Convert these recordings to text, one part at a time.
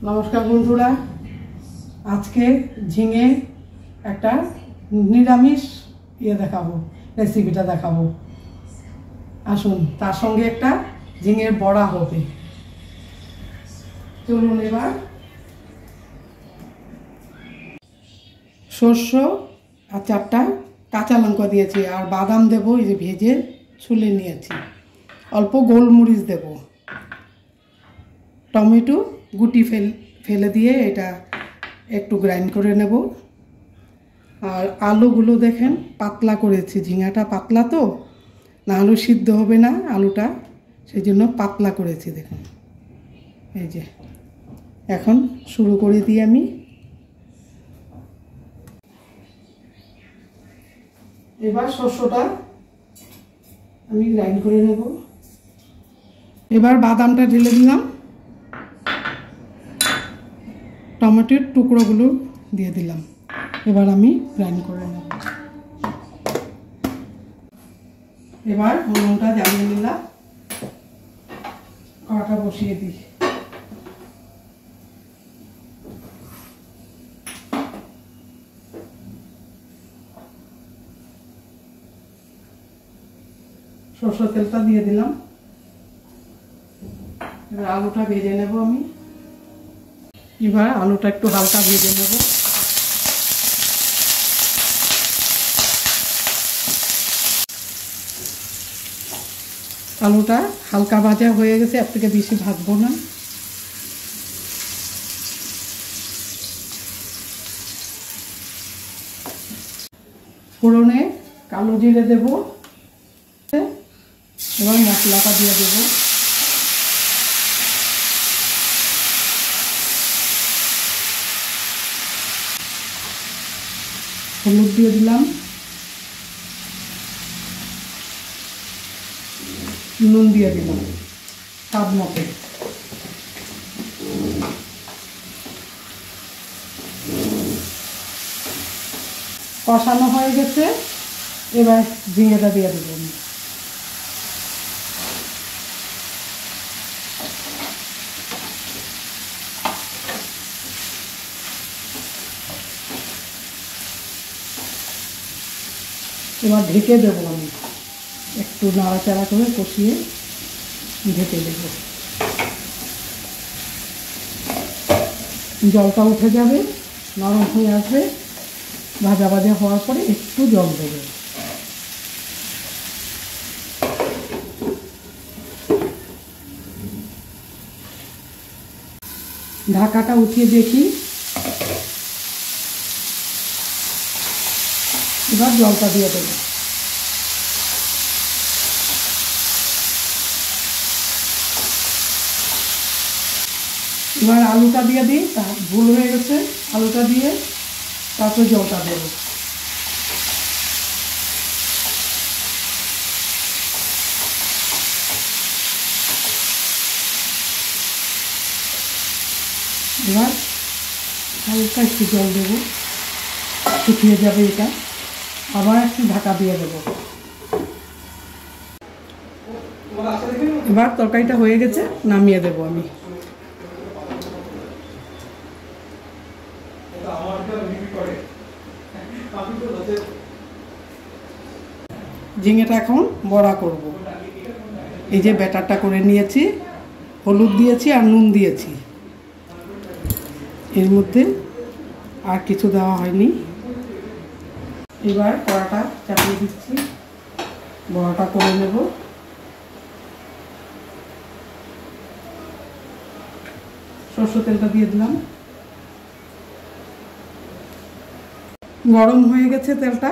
নমস্কার বন্ধুরা, আজকে ঝিঙে একটা নিরামিষ দেখাবো, রেসিপিটা দেখাবো। আসুন, তার সঙ্গে একটা ঝিঙের বড়া হবে। চলুন, এবার সর্ষে আর 4টা কাঁচা লঙ্কা দিয়েছি, আর বাদাম দেবো, এই যে ভেজে ছুলে নিয়েছি। অল্প গোলমরিচ দেব, টমেটো গুটি ফেলে দিয়ে এটা একটু গ্রাইন্ড করে নেব। আর আলুগুলো দেখেন পাতলা করেছি, ঝিঙাটা পাতলা তো, না আলু সিদ্ধ হবে না আলুটা, সেই জন্য পাতলা করেছি। দেখুন, এই যে এখন শুরু করে দিই আমি। এবার শস্যটা আমি গ্রাইন্ড করে নেব। এবার বাদামটা ঢেলে দিলাম, টমেটোর টুকরোগুলো দিয়ে দিলাম। এবার আমি গ্রাইন্ড করে নেব। এবার উনুনটা জ্বালিয়ে নিলাম, কড়াটা বসিয়ে দিই। সরষের তেলটা দিয়ে দিলাম। এবার আলুটা ভেজে নেব আমি। এবার আলুটা একটু হালকা ভেজে নেব। আলুটা হালকা ভাজা হয়ে গেছে, এর থেকে বেশি ভাজবো না। ফোড়নে কালো জিরে দেব, এবার মশলাটা দিয়ে দেব। হলুদ দিয়ে দিলাম, নুন দিয়ে দিলাম স্বাদ মতো। কষানো হয়ে গেছে, এবার ঝিঙেটা দিয়ে দেব। এবার ঢেকে দেবো আমি, একটু নাড়াচাড়া করে কষিয়ে ঢেকে দেব। জলটা উঠে যাবে, নরম হয়ে আসবে, ভাজা ভাজা হওয়ার পরে একটু জল দেবে। ঢাকাটা উঠিয়ে দেখি, এবার জলটা দিয়ে দেবো। এবার আলুটা দিয়ে দিই, তা ভুল হয়ে গেছে, আলুটা দিয়ে তারপর জলটা দেবো। এবার হালকা একটু জল দেবো, শুকিয়ে যাবে এটা। আবার একটু ঢাকা দিয়ে দেবো। এবার তরকারিটা হয়ে গেছে, নামিয়ে দেবো আমি। ঝিঙেটা এখন বড়া করব। এই যে ব্যাটারটা করে নিয়েছি, হলুদ দিয়েছি আর নুন দিয়েছি, এর মধ্যে আর কিছু দেওয়া হয়নি। এবার কড়াটা চাপিয়ে দিচ্ছি, বড়াটা করে নেব। সরষের তেলটা দিয়ে দিলাম, গরম হয়ে গেছে তেলটা।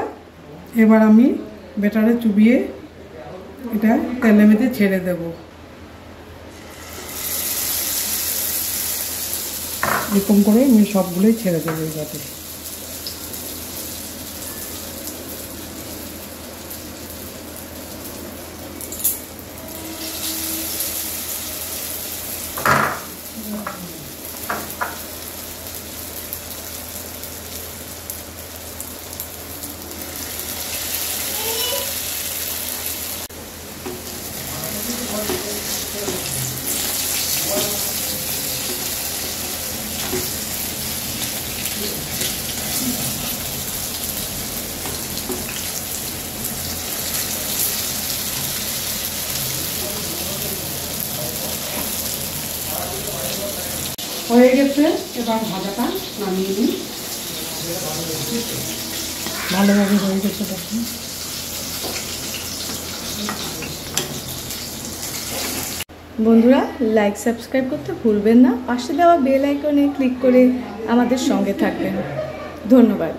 এবার আমি ব্যাটারে চুবিয়ে এটা তেলের মধ্যে ছেড়ে দেব। এরকম করে আমি সবগুলোই ছেড়ে দেবো এইভাবে। হয়ে গেছে, এবার ভাজাটা নামিয়ে নিই। ভালোভাবে হয়ে গেছে দেখুন। বন্ধুরা, লাইক সাবস্ক্রাইব করতে ভুলবেন না। পাশে দেওয়া বেল আইকনে ক্লিক করে আমাদের সঙ্গে থাকবেন। ধন্যবাদ।